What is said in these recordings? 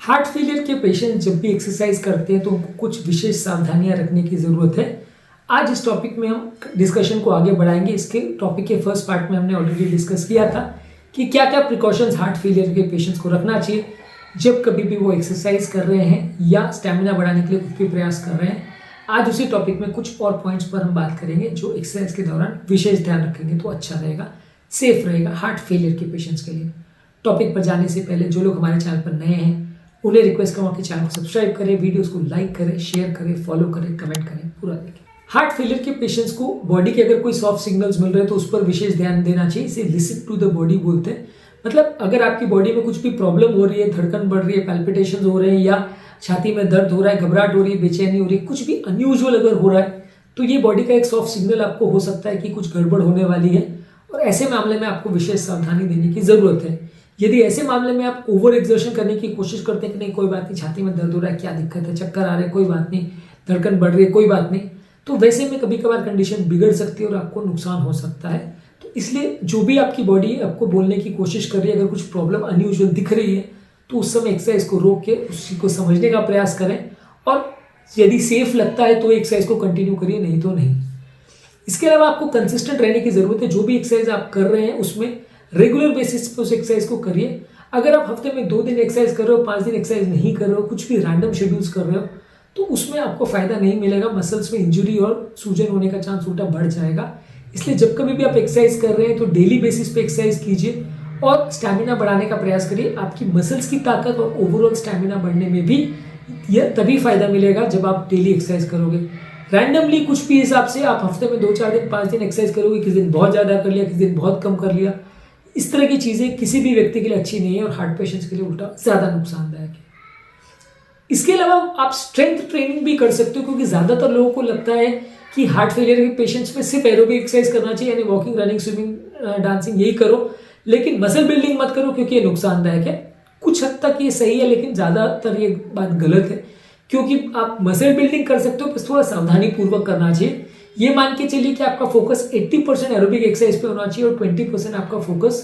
Heart failure के patient जब भी एक्सरसाइज करते हैं तो उनको कुछ विशेष सावधानियां रखने की ज़रूरत है। आज इस टॉपिक में हम डिस्कशन को आगे बढ़ाएंगे। इसके टॉपिक के फर्स्ट पार्ट में हमने ऑलरेडी डिस्कस किया था कि क्या क्या प्रिकॉशंस हार्ट फेलियर के पेशेंट्स को रखना चाहिए जब कभी भी वो एक्सरसाइज कर रहे हैं या स्टेमिना बढ़ाने के लिए कुछ भी प्रयास कर रहे हैं। आज उसी टॉपिक में कुछ और पॉइंट्स पर हम बात करेंगे जो एक्सरसाइज के दौरान विशेष ध्यान रखेंगे तो अच्छा रहेगा, सेफ रहेगा हार्ट फेलियर के पेशेंट्स के लिए। टॉपिक पर जाने से पहले जो लोग हमारे चैनल पर नए हैं उन्हें रिक्वेस्ट करूँगा कि चैनल को सब्सक्राइब करें, वीडियोस को लाइक करें, शेयर करें, फॉलो करें, कमेंट करें, पूरा देखें। हार्ट फेलियर के पेशेंट्स को बॉडी के अगर कोई सॉफ्ट सिग्नल्स मिल रहे हैं तो उस पर विशेष ध्यान देना चाहिए। इसे लिसन टू द बॉडी बोलते हैं। मतलब अगर आपकी बॉडी में कुछ भी प्रॉब्लम हो रही है, धड़कन बढ़ रही है, पैल्पिटेशन हो रहे हैं या छाती में दर्द हो रहा है, घबराहट हो रही है, बेचैनी हो रही है, कुछ भी अनयूजुअल अगर हो रहा है तो ये बॉडी का एक सॉफ्ट सिग्नल आपको हो सकता है कि कुछ गड़बड़ होने वाली है और ऐसे मामले में आपको विशेष सावधानी देने की जरूरत है। यदि ऐसे मामले में आप ओवर एक्सर्शन करने की कोशिश करते हैं कि नहीं कोई बात नहीं, छाती में दर्द हो रहा है, क्या दिक्कत है, चक्कर आ रहे हैं, कोई बात नहीं, धड़कन बढ़ रही है, कोई बात नहीं, तो वैसे में कभी कभार कंडीशन बिगड़ सकती है और आपको नुकसान हो सकता है। तो इसलिए जो भी आपकी बॉडी आपको बोलने की कोशिश कर रही है, अगर कुछ प्रॉब्लम अनयूजुअल दिख रही है तो उस समय एक्सरसाइज को रोक के उसी को समझने का प्रयास करें और यदि सेफ लगता है तो एक्सरसाइज को कंटिन्यू करिए, नहीं तो नहीं। इसके अलावा आपको कंसिस्टेंट रहने की जरूरत है। जो भी एक्सरसाइज आप कर रहे हैं उसमें रेगुलर बेसिस पे उस एक्सरसाइज को करिए। अगर आप हफ्ते में 2 दिन एक्सरसाइज कर रहे हो, 5 दिन एक्सरसाइज नहीं कर रहे हो, कुछ भी रैंडम शेड्यूल्स कर रहे हो तो उसमें आपको फायदा नहीं मिलेगा। मसल्स में इंजुरी और सूजन होने का चांस उल्टा बढ़ जाएगा। इसलिए जब कभी भी आप एक्सरसाइज कर रहे हैं तो डेली बेसिस पे एक्सरसाइज कीजिए और स्टैमिना बढ़ाने का प्रयास करिए। आपकी मसल्स की ताकत और ओवरऑल स्टैमिना बढ़ने में भी यह तभी फायदा मिलेगा जब आप डेली एक्सरसाइज करोगे। रैंडमली कुछ भी हिसाब से आप हफ्ते में 2-4 दिन 5 दिन एक्सरसाइज करोगे, किसी दिन बहुत ज़्यादा कर लिया, किसी दिन बहुत कम कर लिया, इस तरह की चीज़ें किसी भी व्यक्ति के लिए अच्छी नहीं है और हार्ट पेशेंट्स के लिए उल्टा ज़्यादा नुकसानदायक है। इसके अलावा आप स्ट्रेंथ ट्रेनिंग भी कर सकते हो क्योंकि ज़्यादातर लोगों को लगता है कि हार्ट फेलियर के पेशेंट्स में सिर्फ एरोबिक एक्सरसाइज करना चाहिए, यानी वॉकिंग, रनिंग, स्विमिंग, डांसिंग, यही करो, लेकिन मसल बिल्डिंग मत करो क्योंकि ये नुकसानदायक है। कुछ हद तक ये सही है लेकिन ज़्यादातर ये बात गलत है क्योंकि आप मसल बिल्डिंग कर सकते हो बस थोड़ा सावधानी पूर्वक करना चाहिए। ये मान के चलिए कि आपका फोकस 80% एरोबिक एक्सरसाइज पे होना चाहिए और 20% आपका फोकस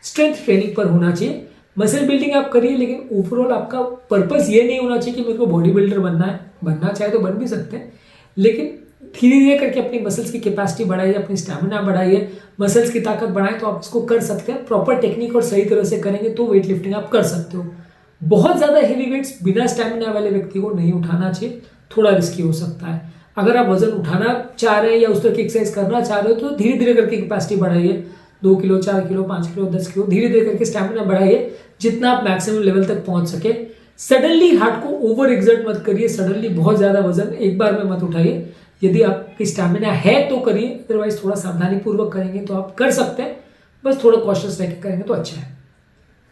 स्ट्रेंथ ट्रेनिंग पर होना चाहिए। मसल बिल्डिंग आप करिए लेकिन ओवरऑल आपका पर्पस ये नहीं होना चाहिए कि मेरे को बॉडी बिल्डर बनना है। बनना चाहे तो बन भी सकते हैं लेकिन धीरे धीरे करके अपनी मसल्स की कैपेसिटी बढ़ाइए, अपनी स्टैमिना बढ़ाइए, मसल्स की ताकत बढ़ाएं तो आप इसको कर सकते हैं। प्रॉपर टेक्निक और सही तरह से करेंगे तो वेट लिफ्टिंग आप कर सकते हो। बहुत ज़्यादा हेवी वेट्स बिना स्टैमिना वाले व्यक्ति को नहीं उठाना चाहिए, थोड़ा रिस्की हो सकता है। अगर आप वजन उठाना चाह रहे हैं या उस तरह की एक्सरसाइज करना चाह रहे हो तो धीरे धीरे करके कैपेसिटी बढ़ाइए। 2 किलो, 4 किलो, 5 किलो, 10 किलो, धीरे धीरे करके स्टैमिना बढ़ाइए जितना आप मैक्सिमम लेवल तक पहुंच सके। सडनली हार्ट को ओवर एक्सर्ट मत करिए, सडनली बहुत ज़्यादा वजन एक बार में मत उठाइए। यदि आपकी स्टैमिना है तो करिए, अदरवाइज थोड़ा सावधानी पूर्वक करेंगे तो आप कर सकते हैं, बस थोड़ा कॉशियस रहकर करेंगे तो अच्छा है।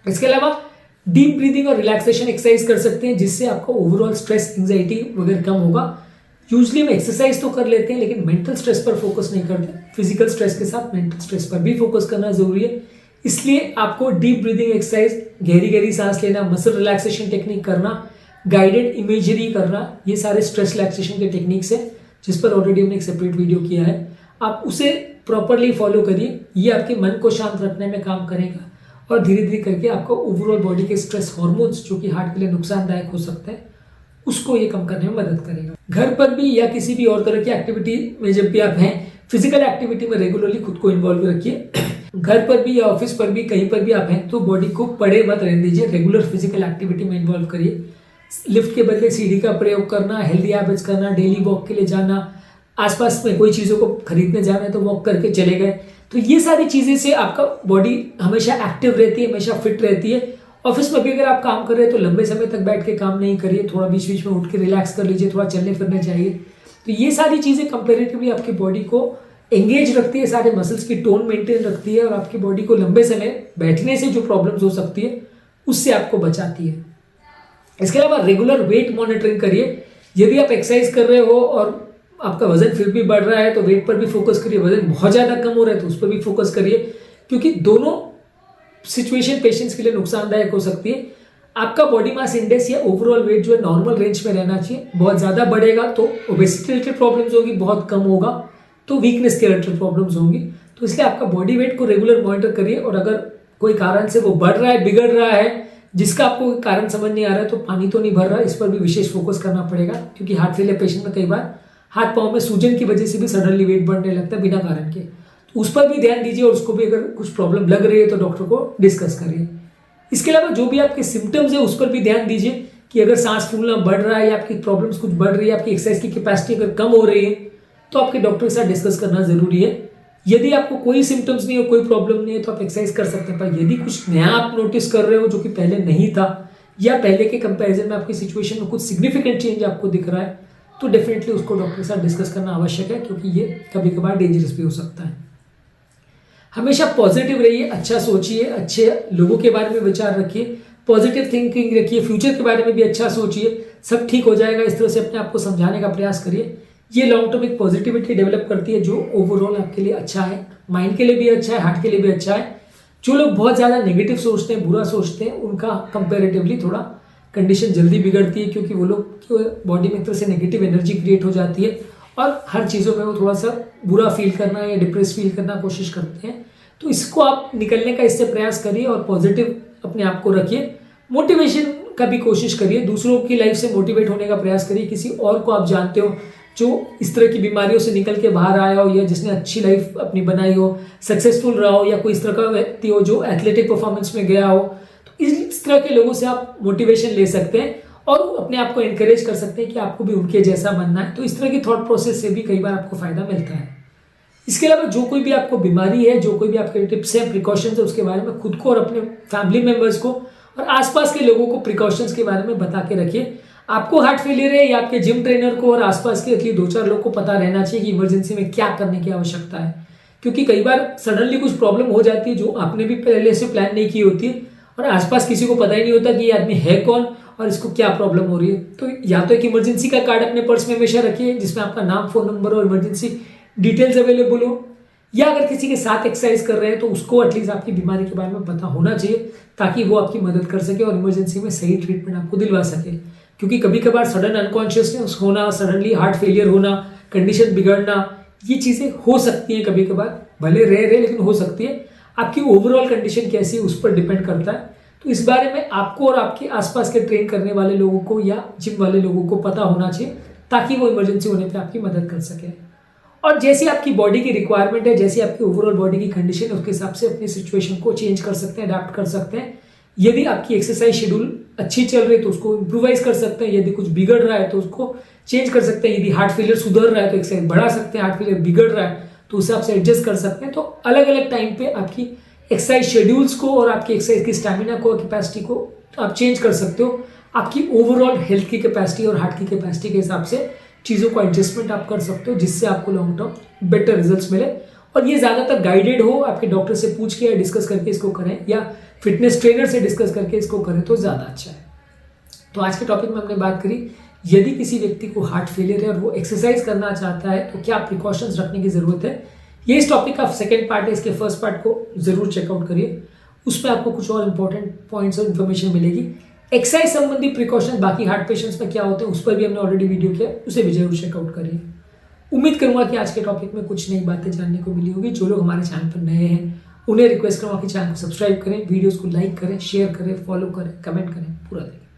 इसके अलावा डीप ब्रीदिंग और रिलैक्सेशन एक्सरसाइज कर सकते हैं जिससे आपका ओवरऑल स्ट्रेस, एंजाइटी वगैरह कम होगा। यूजली हम एक्सरसाइज तो कर लेते हैं लेकिन मेंटल स्ट्रेस पर फोकस नहीं करते। फिजिकल स्ट्रेस के साथ मेंटल स्ट्रेस पर भी फोकस करना जरूरी है। इसलिए आपको डीप ब्रीदिंग एक्सरसाइज, गहरी गहरी सांस लेना, मसल रिलैक्सेशन टेक्निक करना, गाइडेड इमेजरी करना, ये सारे स्ट्रेस रिलैक्सेशन के टेक्निक्स है जिस पर ऑलरेडी हमने एक सेपरेट वीडियो किया है। आप उसे प्रॉपरली फॉलो करिए, ये आपके मन को शांत रखने में काम करेगा और धीरे धीरे करके आपको ओवरऑल बॉडी के स्ट्रेस हार्मोन्स जो कि हार्ट के लिए नुकसानदायक हो सकते हैं उसको ये कम करने में मदद करेगा। घर पर भी या किसी भी और तरह की एक्टिविटी में जब भी आप हैं, फिजिकल एक्टिविटी में रेगुलरली खुद को इन्वॉल्व रखिए। घर पर भी या ऑफिस पर भी कहीं पर भी आप हैं तो बॉडी को पड़े मत रहने दीजिए, रेगुलर फिजिकल एक्टिविटी में इन्वॉल्व करिए। लिफ्ट के बदले सीढ़ी का प्रयोग करना, हेल्दी हैबिट्स करना, डेली वॉक के लिए जाना, आसपास में कोई चीज़ों को खरीदने जाना है तो वॉक करके चले गए, तो ये सारी चीज़ें से आपका बॉडी हमेशा एक्टिव रहती है, हमेशा फिट रहती है। ऑफिस में भी अगर आप काम कर रहे हैं तो लंबे समय तक बैठ के काम नहीं करिए, थोड़ा बीच बीच में उठ के रिलैक्स कर लीजिए, थोड़ा चलने फिरने चाहिए। तो ये सारी चीज़ें कंपेरेटिवली आपकी बॉडी को एंगेज रखती है, सारे मसल्स की टोन मेंटेन रखती है और आपकी बॉडी को लंबे समय बैठने से जो प्रॉब्लम्स हो सकती है उससे आपको बचाती है। इसके अलावा रेगुलर वेट मॉनिटरिंग करिए। यदि आप एक्सरसाइज कर रहे हो और आपका वजन फिर भी बढ़ रहा है तो वेट पर भी फोकस करिए। वजन बहुत ज़्यादा कम हो रहा है तो उस पर भी फोकस करिए क्योंकि दोनों सिचुएशन पेशेंट्स के लिए नुकसानदायक हो सकती है। आपका बॉडी मास इंडेक्स या ओवरऑल वेट जो है नॉर्मल रेंज में रहना चाहिए। बहुत ज़्यादा बढ़ेगा तो ओबेसिटी रिलेटेड प्रॉब्लम्स होगी, बहुत कम होगा तो वीकनेस के रिलेटेड प्रॉब्लम्स होंगी। तो इसलिए आपका बॉडी वेट को रेगुलर मॉनिटर करिए और अगर कोई कारण से वो बढ़ रहा है, बिगड़ रहा है जिसका आपको कारण समझ नहीं आ रहा है, तो पानी तो नहीं भर रहा, इस पर भी विशेष फोकस करना पड़ेगा, क्योंकि हार्ट फेलियर पेशेंट में कई बार हाथ पाँव में सूजन की वजह से भी सडनली वेट बढ़ने लगता है बिना कारण के। तो उस पर भी ध्यान दीजिए, और उसको भी अगर कुछ प्रॉब्लम लग रही है तो डॉक्टर को डिस्कस करिए। इसके अलावा जो भी आपके सिम्टम्स है उस पर भी ध्यान दीजिए कि अगर सांस फूलना बढ़ रहा है या आपकी प्रॉब्लम्स कुछ बढ़ रही है, आपकी एक्सरसाइज की कैपेसिटी अगर कम हो रही है, तो आपके डॉक्टर के साथ डिस्कस करना जरूरी है। यदि आपको कोई सिम्टम्स नहीं हो, कोई प्रॉब्लम नहीं है, तो आप एक्सरसाइज कर सकते हैं। पर यदि कुछ नया आप नोटिस कर रहे हो जो कि पहले नहीं था, या पहले के कंपैरिजन में आपकी सिचुएशन में कुछ सिग्निफिकेंट चेंज आपको दिख रहा है, तो डेफिनेटली उसको डॉक्टर के साथ डिस्कस करना आवश्यक है, क्योंकि ये कभी कभार डेंजरस भी हो सकता है। हमेशा पॉजिटिव रहिए, अच्छा सोचिए, अच्छे लोगों के बारे में विचार रखिए, पॉजिटिव थिंकिंग रखिए, फ्यूचर के बारे में भी अच्छा सोचिए, सब ठीक हो जाएगा, इस तरह से अपने आप को समझाने का प्रयास करिए। ये लॉन्ग टर्म एक पॉजिटिविटी डेवलप करती है, जो ओवरऑल आपके लिए अच्छा है, माइंड के लिए भी अच्छा है, हार्ट के लिए भी अच्छा है। जो लोग बहुत ज़्यादा नेगेटिव सोचते हैं, बुरा सोचते हैं, उनका कंपेरेटिवली थोड़ा कंडीशन जल्दी बिगड़ती है, क्योंकि वो लोग की बॉडी में एक तरह से नेगेटिव एनर्जी क्रिएट हो जाती है, और हर चीज़ों में वो थोड़ा सा बुरा फील करना या डिप्रेस फील करना कोशिश करते हैं। तो इसको आप निकलने का इससे प्रयास करिए, और पॉजिटिव अपने आप को रखिए। मोटिवेशन का भी कोशिश करिए, दूसरों की लाइफ से मोटिवेट होने का प्रयास करिए। किसी और को आप जानते हो जो इस तरह की बीमारियों से निकल के बाहर आया हो, या जिसने अच्छी लाइफ अपनी बनाई हो, सक्सेसफुल रहा हो, या कोई इस तरह का व्यक्ति हो जो एथलेटिक परफॉर्मेंस में गया हो, तो इस तरह के लोगों से आप मोटिवेशन ले सकते हैं और अपने आप को एनकरेज कर सकते हैं कि आपको भी उनके जैसा बनना है। तो इस तरह की थॉट प्रोसेस से भी कई बार आपको फायदा मिलता है। इसके अलावा जो कोई भी आपको बीमारी है, जो कोई भी आपके टिप्स हैं, प्रिकॉशंस है, उसके बारे में खुद को और अपने फैमिली मेंबर्स को और आसपास के लोगों को प्रिकॉशंस के बारे में बता के रखिए। आपको हार्ट फेलियर है, या आपके जिम ट्रेनर को और आसपास के एटलीस्ट 2-4 लोगों को पता रहना चाहिए कि इमरजेंसी में क्या करने की आवश्यकता है, क्योंकि कई बार सडनली कुछ प्रॉब्लम हो जाती है जो आपने भी पहले से प्लान नहीं की होती है, और आसपास किसी को पता ही नहीं होता कि ये आदमी है कौन और इसको क्या प्रॉब्लम हो रही है। तो या तो एक इमरजेंसी का कार्ड अपने पर्स में हमेशा रखिए, जिसमें आपका नाम, फोन नंबर और इमरजेंसी डिटेल्स अवेलेबल हो, या अगर किसी के साथ एक्सरसाइज कर रहे हैं तो उसको एटलीस्ट आपकी बीमारी के बारे में पता होना चाहिए, ताकि वो आपकी मदद कर सके और इमरजेंसी में सही ट्रीटमेंट आपको दिलवा सके। क्योंकि कभी कभार सडन अनकॉन्शियसनेस होना, सडनली हार्ट फेलियर होना, कंडीशन बिगड़ना, ये चीज़ें हो सकती हैं कभी कभार, भले रेयर है लेकिन हो सकती है। आपकी ओवरऑल कंडीशन कैसी है उस पर डिपेंड करता है। तो इस बारे में आपको और आपके आसपास के ट्रेन करने वाले लोगों को या जिम वाले लोगों को पता होना चाहिए, ताकि वो इमरजेंसी होने पर आपकी मदद कर सके। और जैसी आपकी बॉडी की रिक्वायरमेंट है, जैसी आपकी ओवरऑल बॉडी की कंडीशन है, उसके हिसाब से अपनी सिचुएशन को चेंज कर सकते हैं, अडैप्ट कर सकते हैं। यदि आपकी एक्सरसाइज शेड्यूल अच्छी चल रही है तो उसको इम्प्रोवाइज कर सकते हैं, यदि कुछ बिगड़ रहा है तो उसको चेंज कर सकते हैं। यदि हार्ट फेलियर सुधर रहा है तो एक्सरसाइज बढ़ा सकते हैं, हार्ट फेलियर बिगड़ रहा है तो उस हिसाब से एडजस्ट कर सकते हैं। तो अलग अलग टाइम पे आपकी एक्सरसाइज शेड्यूल्स को और आपकी एक्सरसाइज की स्टैमिना को, कैपेसिटी को आप चेंज कर सकते हो। आपकी ओवरऑल हेल्थ की कैपेसिटी और हार्ट की कैपेसिटी के हिसाब से चीज़ों को एडजस्टमेंट आप कर सकते हो, जिससे आपको लॉन्ग टर्म बेटर रिजल्ट्स मिले। और ये ज़्यादातर गाइडेड हो, आपके डॉक्टर से पूछ के या डिस्कस करके इसको करें, या फिटनेस ट्रेनर से डिस्कस करके इसको करें तो ज़्यादा अच्छा है। तो आज के टॉपिक में हमने बात करी, यदि किसी व्यक्ति को हार्ट फेलियर है और वो एक्सरसाइज करना चाहता है तो क्या प्रिकॉशंस रखने की ज़रूरत है। ये इस टॉपिक का सेकंड पार्ट है, इसके फर्स्ट पार्ट को जरूर चेकआउट करिए, उसमें आपको कुछ और इंपॉर्टेंट पॉइंट्स और इन्फॉर्मेशन मिलेगी। एक्सरसाइज संबंधी प्रिकॉशंस बाकी हार्ट पेशेंट्स में क्या होते हैं उस पर भी हमने ऑलरेडी वीडियो किया, उसे भी जरूर चेकआउट करिए। उम्मीद करूंगा कि आज के टॉपिक में कुछ नई बातें जानने को मिली होगी। जो लोग हमारे चैनल पर नए हैं उन्हें रिक्वेस्ट करूंगा कि चैनल को सब्सक्राइब करें, वीडियोस को लाइक करें, शेयर करें, फॉलो करें, कमेंट करें, पूरा देखें।